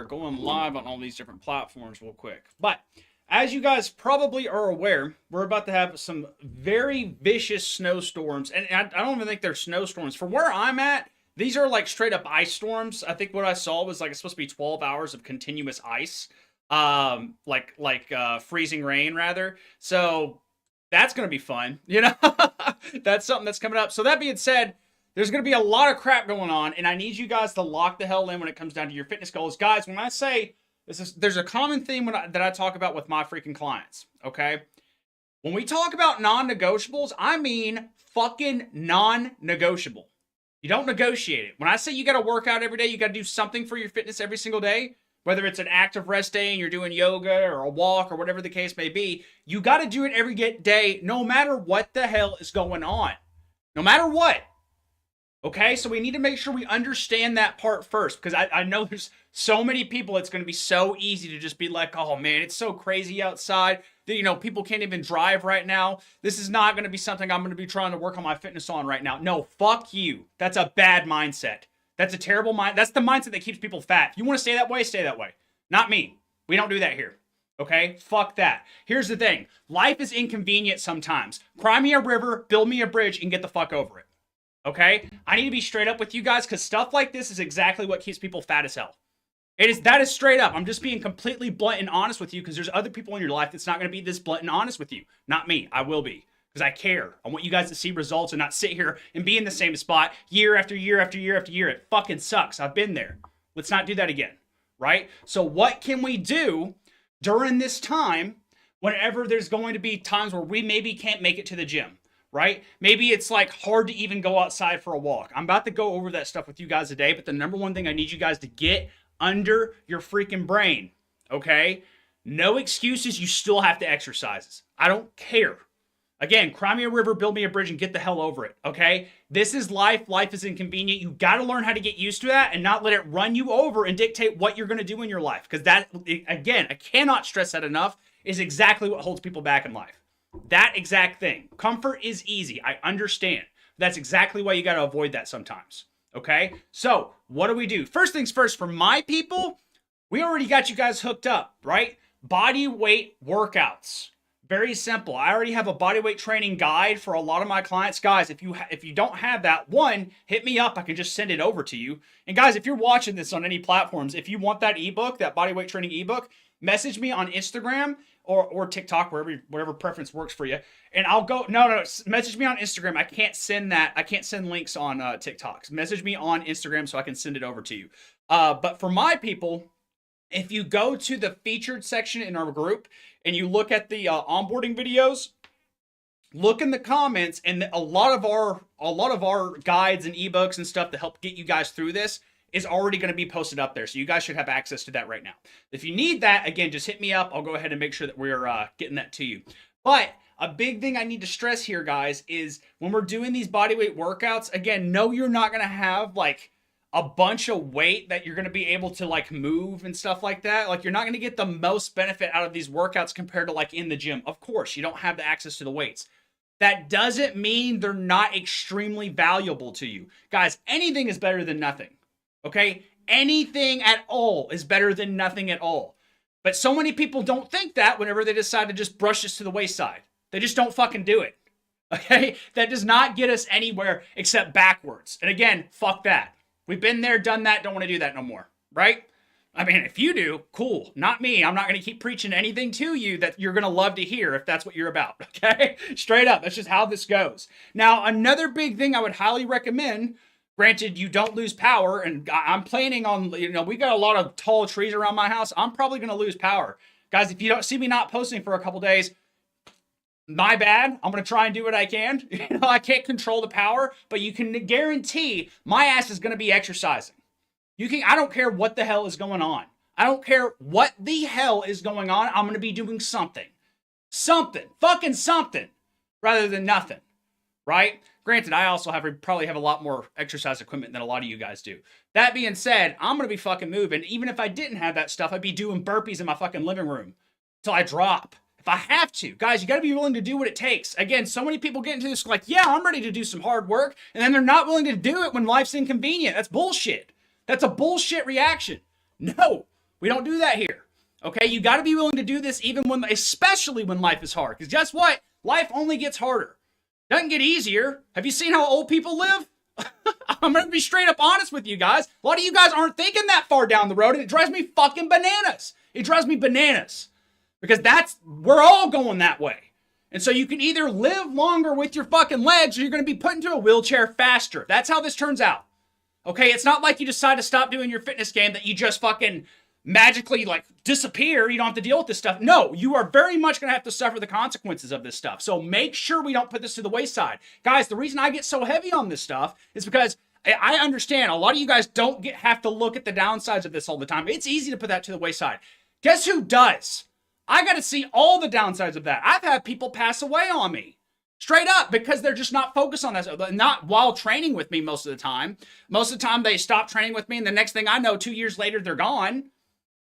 going live on all these different platforms real quick. But as you guys probably are aware, we're about to have some very vicious snowstorms. And I don't even think they're snowstorms. For where I'm at, these are like straight up ice storms. I think what I saw was like it's supposed to be 12 hours of continuous ice. Freezing rain rather. So that's going to be fun. You know, that's something that's coming up. So that being said, there's going to be a lot of crap going on, and I need you guys to lock the hell in when it comes down to your fitness goals. Guys, when I say there's a common theme that I talk about with my freaking clients, okay? When we talk about non-negotiables, I mean fucking non-negotiable. You don't negotiate it. When I say you got to work out every day, you got to do something for your fitness every single day, whether it's an active rest day and you're doing yoga or a walk or whatever the case may be, you got to do it every day, no matter what the hell is going on. No matter what. Okay, so we need to make sure we understand that part first, because I know there's so many people, it's going to be so easy to just be like, oh man, it's so crazy outside that, you know, people can't even drive right now. This is not going to be something I'm going to be trying to work on my fitness on right now. No, fuck you. That's a bad mindset. That's a terrible mind. That's the mindset that keeps people fat. If you want to stay that way, stay that way. Not me. We don't do that here. Okay? Fuck that. Here's the thing. Life is inconvenient sometimes. Cry me a river, build me a bridge, and get the fuck over it. Okay? I need to be straight up with you guys, because stuff like this is exactly what keeps people fat as hell. That is straight up. I'm just being completely blunt and honest with you, because there's other people in your life that's not going to be this blunt and honest with you. Not me. I will be. Because I care. I want you guys to see results and not sit here and be in the same spot year after year after year after year. It fucking sucks. I've been there. Let's not do that again. Right? So what can we do during this time whenever there's going to be times where we maybe can't make it to the gym? Right? Maybe it's like hard to even go outside for a walk. I'm about to go over that stuff with you guys today, but the number one thing I need you guys to get under your freaking brain, okay? No excuses. You still have to exercise. I don't care. Again, cry me a river, build me a bridge, and get the hell over it, okay? This is life. Life is inconvenient. You got to learn how to get used to that and not let it run you over and dictate what you're going to do in your life. Because that, again, I cannot stress that enough, is exactly what holds people back in life. That exact thing. Comfort is easy. I understand. That's exactly why you got to avoid that sometimes. Okay? So, what do we do? First things first, for my people, we already got you guys hooked up, right? Body weight workouts. Very simple. I already have a body weight training guide for a lot of my clients. Guys, if you don't have that, one, hit me up. I can just send it over to you. And guys, if you're watching this on any platforms, if you want that ebook, that body weight training ebook, message me on Instagram or TikTok, whatever preference works for you. And I'll go, no, message me on Instagram. I can't send that. I can't send links on TikToks. Message me on Instagram so I can send it over to you. But for my people, if you go to the featured section in our group and you look at the onboarding videos, look in the comments, and a lot of our guides and ebooks and stuff to help get you guys through this is already going to be posted up there. So you guys should have access to that right now. If you need that, again, just hit me up. I'll go ahead and make sure that we're getting that to you. But a big thing I need to stress here, guys, is when we're doing these bodyweight workouts, again, no, you're not going to have like a bunch of weight that you're going to be able to like move and stuff like that. Like, you're not going to get the most benefit out of these workouts compared to like in the gym. Of course, you don't have the access to the weights. That doesn't mean they're not extremely valuable to you. Guys, anything is better than nothing. Okay? Anything at all is better than nothing at all. But so many people don't think that whenever they decide to just brush this to the wayside. They just don't fucking do it. Okay? That does not get us anywhere except backwards. And again, fuck that. We've been there, done that, don't want to do that no more. Right? I mean, if you do, cool. Not me. I'm not going to keep preaching anything to you that you're going to love to hear if that's what you're about. Okay? Straight up. That's just how this goes. Now, another big thing I would highly recommend, granted, you don't lose power, and I'm planning on, we got a lot of tall trees around my house. I'm probably going to lose power. Guys, if you don't see me not posting for a couple days, my bad. I'm going to try and do what I can. I can't control the power, but you can guarantee my ass is going to be exercising. I don't care what the hell is going on. I don't care what the hell is going on. I'm going to be doing something. Fucking something. Rather than nothing. Right? Granted, I also probably have a lot more exercise equipment than a lot of you guys do. That being said, I'm going to be fucking moving. Even if I didn't have that stuff, I'd be doing burpees in my fucking living room till I drop. If I have to. Guys, you got to be willing to do what it takes. Again, so many people get into this like, yeah, I'm ready to do some hard work. And then they're not willing to do it when life's inconvenient. That's bullshit. That's a bullshit reaction. No, We don't do that here. Okay, you got to be willing to do this even when, especially when life is hard. Because guess what? Life only gets harder. Doesn't get easier. Have you seen how old people live? I'm going to be straight up honest with you guys. A lot of you guys aren't thinking that far down the road, and it drives me fucking bananas. It drives me bananas. Because we're all going that way. And so you can either live longer with your fucking legs, or you're going to be put into a wheelchair faster. That's how this turns out. Okay, it's not like you decide to stop doing your fitness game that you just fucking magically like disappear. You don't have to deal with this stuff. No, you are very much going to have to suffer the consequences of this stuff. So make sure we don't put this to the wayside. Guys, the reason I get so heavy on this stuff is because I understand a lot of you guys don't have to look at the downsides of this all the time. It's easy to put that to the wayside. Guess who does? I got to see all the downsides of that. I've had people pass away on me. Straight up, because they're just not focused on that. Not while training with me most of the time. Most of the time, they stop training with me, and the next thing I know, 2 years later, they're gone.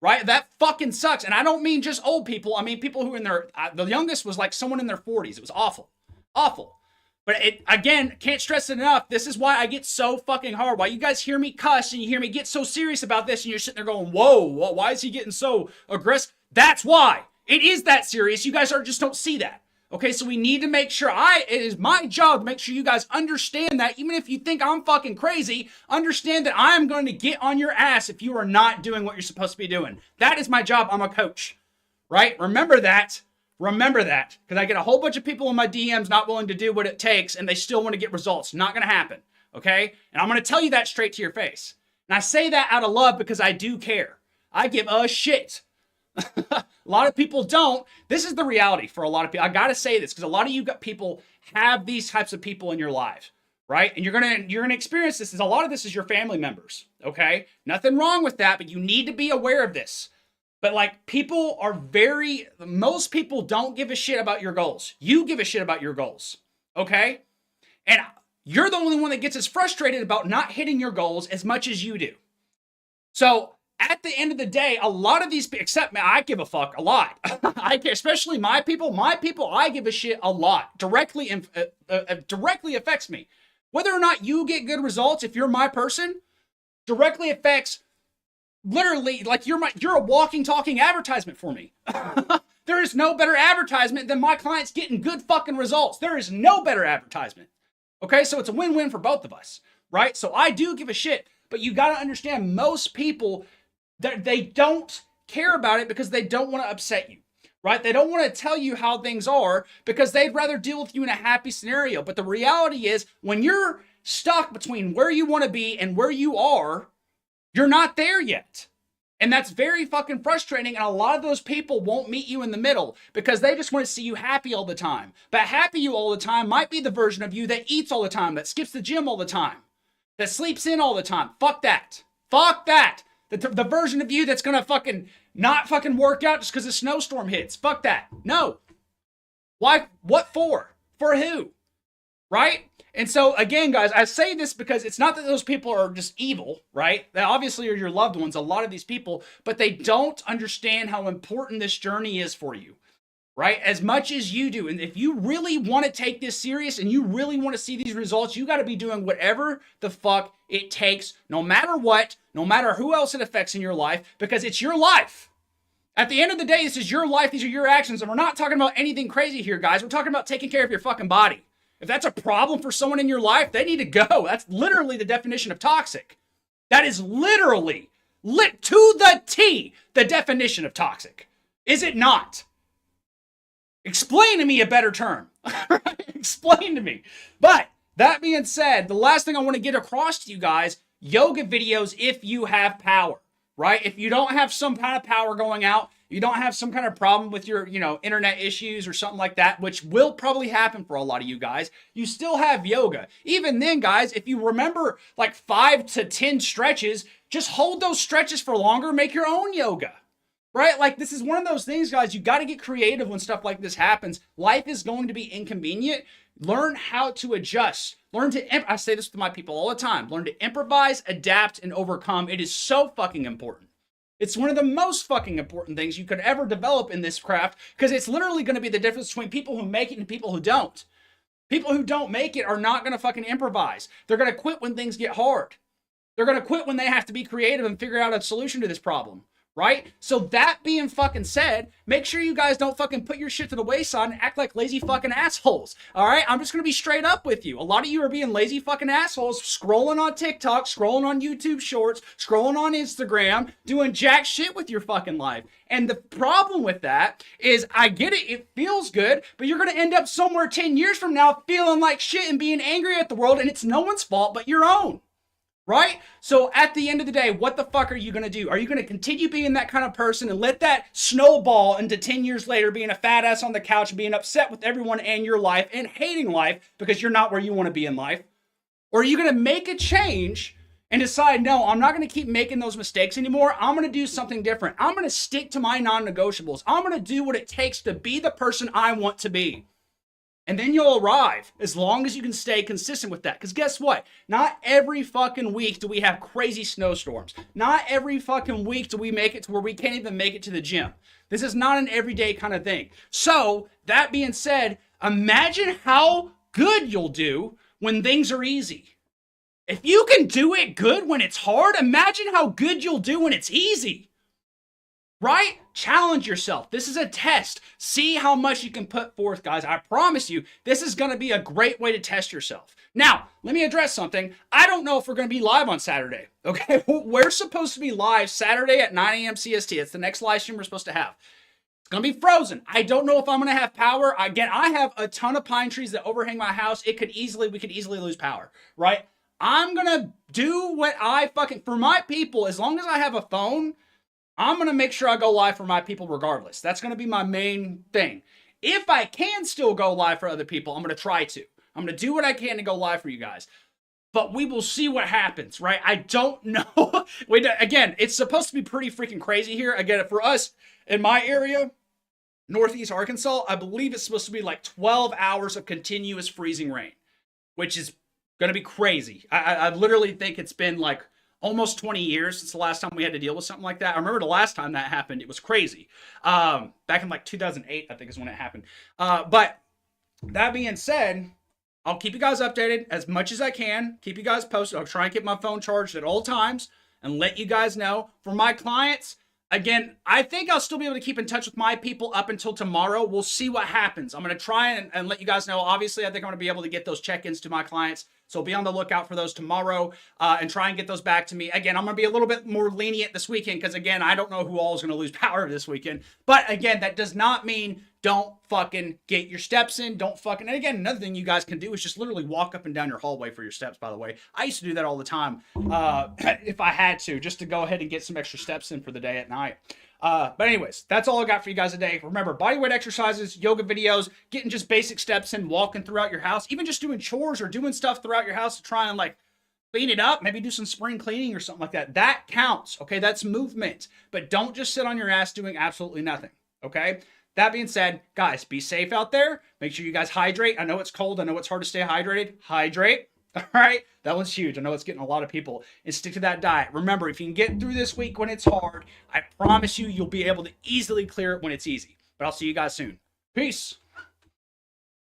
Right? That fucking sucks. And I don't mean just old people. I mean people who in their... the youngest was like someone in their 40s. It was awful. Awful. But again, can't stress it enough. This is why I get so fucking hard. Why you guys hear me cuss and you hear me get so serious about this, and you're sitting there going, whoa, why is he getting so aggressive? That's why. It is that serious. You guys just don't see that. Okay, so we need to make sure it is my job to make sure you guys understand that. Even if you think I'm fucking crazy, understand that I am going to get on your ass if you are not doing what you're supposed to be doing. That is my job. I'm a coach, right? Remember that. Remember that. Because I get a whole bunch of people in my DMs not willing to do what it takes, and they still want to get results. Not going to happen, okay? And I'm going to tell you that straight to your face. And I say that out of love because I do care. I give a shit. A lot of people don't. This is the reality for a lot of people. I gotta say this because a lot of you got people have these types of people in your life, right? And you're gonna experience this. A lot of this is your family members. Okay, nothing wrong with that, but you need to be aware of this. But like most people don't give a shit about your goals. You give a shit about your goals. Okay, and you're the only one that gets as frustrated about not hitting your goals as much as you do. So at the end of the day, a lot of these people, except me, I give a fuck a lot. I care, especially my people, I give a shit a lot. Directly affects me. Whether or not you get good results, if you're my person, directly affects, literally, like you're a walking, talking advertisement for me. There is no better advertisement than my clients getting good fucking results. There is no better advertisement. Okay, so it's a win-win for both of us, right? So I do give a shit, but you gotta understand most people, they don't care about it because they don't want to upset you, right? They don't want to tell you how things are because they'd rather deal with you in a happy scenario. But the reality is when you're stuck between where you want to be and where you are, you're not there yet. And that's very fucking frustrating. And a lot of those people won't meet you in the middle because they just want to see you happy all the time. But happy you all the time might be the version of you that eats all the time, that skips the gym all the time, that sleeps in all the time. Fuck that. Fuck that. The version of you that's gonna not fucking work out just because a snowstorm hits. Fuck that. No. Why? What for? For who? Right? And so again, guys, I say this because it's not that those people are just evil, right? They obviously are your loved ones, a lot of these people, but they don't understand how important this journey is for you, right? As much as you do. And if you really want to take this serious and you really want to see these results, you got to be doing whatever the fuck it takes, no matter what, no matter who else it affects in your life, because it's your life. At the end of the day, this is your life. These are your actions. And we're not talking about anything crazy here, guys. We're talking about taking care of your fucking body. If that's a problem for someone in your life, they need to go. That's literally the definition of toxic. That is literally, to the T, the definition of toxic. Is it not? Explain to me a better term. Explain to me. But that being said, the last thing I want to get across to you guys, yoga videos if you have power, right? If you don't have some kind of power going out, you don't have some kind of problem with your, internet issues or something like that, which will probably happen for a lot of you guys, you still have yoga. Even then, guys, if you remember like 5 to 10 stretches, just hold those stretches for longer, make your own yoga. Right? Like, this is one of those things, guys, you got to get creative when stuff like this happens. Life is going to be inconvenient. Learn how to adjust. I say this to my people all the time. Learn to improvise, adapt, and overcome. It is so fucking important. It's one of the most fucking important things you could ever develop in this craft because it's literally going to be the difference between people who make it and people who don't. People who don't make it are not going to fucking improvise. They're going to quit when things get hard. They're going to quit when they have to be creative and figure out a solution to this problem. right? So that being fucking said, make sure you guys don't fucking put your shit to the wayside and act like lazy fucking assholes. All right, I'm just gonna be straight up with you. A lot of you are being lazy fucking assholes, scrolling on TikTok, scrolling on YouTube Shorts, scrolling on Instagram, doing jack shit with your fucking life. And the problem with that is, I get it, it feels good, but you're gonna end up somewhere 10 years from now feeling like shit and being angry at the world, and it's no one's fault but your own. Right? So at the end of the day, what the fuck are you going to do? Are you going to continue being that kind of person and let that snowball into 10 years later being a fat ass on the couch and being upset with everyone and your life and hating life because you're not where you want to be in life? Or are you going to make a change and decide, no, I'm not going to keep making those mistakes anymore. I'm going to do something different. I'm going to stick to my non-negotiables. I'm going to do what it takes to be the person I want to be. And then you'll arrive, as long as you can stay consistent with that. Because guess what? Not every fucking week do we have crazy snowstorms. Not every fucking week do we make it to where we can't even make it to the gym. This is not an everyday kind of thing. So, that being said, imagine how good you'll do when things are easy. If you can do it good when it's hard, imagine how good you'll do when it's easy. Right? Challenge yourself. This is a test. See how much you can put forth, guys. I promise you, this is going to be a great way to test yourself. Now, let me address something. I don't know if we're going to be live on Saturday. Okay? We're supposed to be live Saturday at 9 a.m. CST. It's the next live stream we're supposed to have. It's going to be frozen. I don't know if I'm going to have power. Again, I have a ton of pine trees that overhang my house. We could easily lose power. Right? I'm going to do what for my people, as long as I have a phone, I'm going to make sure I go live for my people regardless. That's going to be my main thing. If I can still go live for other people, I'm going to try to. I'm going to do what I can to go live for you guys. But we will see what happens, right? I don't know. Again, it's supposed to be pretty freaking crazy here. Again, for us in my area, Northeast Arkansas, I believe it's supposed to be like 12 hours of continuous freezing rain, which is going to be crazy. I literally think it's been like almost 20 years since the last time we had to deal with something like that. I remember the last time that happened, it was crazy. Back in like 2008, I think is when it happened. But that being said, I'll keep you guys updated as much as I can. Keep you guys posted. I'll try and keep my phone charged at all times and let you guys know. For my clients, again, I think I'll still be able to keep in touch with my people up until tomorrow. We'll see what happens. I'm going to try and let you guys know. Obviously, I think I'm going to be able to get those check-ins to my clients. So be on the lookout for those tomorrow and try and get those back to me. Again, I'm going to be a little bit more lenient this weekend because, again, I don't know who all is going to lose power this weekend. But, again, that does not mean don't fucking get your steps in. And again, another thing you guys can do is just literally walk up and down your hallway for your steps, by the way. I used to do that all the time if I had to, just to go ahead and get some extra steps in for the day at night. But anyways, that's all I got for you guys today. Remember, bodyweight exercises, yoga videos, getting just basic steps in, walking throughout your house, even just doing chores or doing stuff throughout your house to try and like clean it up, maybe do some spring cleaning or something like that. That counts, okay? That's movement. But don't just sit on your ass doing absolutely nothing, okay? That being said, guys, be safe out there. Make sure you guys hydrate. I know it's cold. I know it's hard to stay hydrated. Hydrate. All right, that one's huge. I know it's getting a lot of people. And stick to that diet. Remember, if you can get through this week when it's hard, I promise you, you'll be able to easily clear it when it's easy. But I'll see you guys soon. Peace.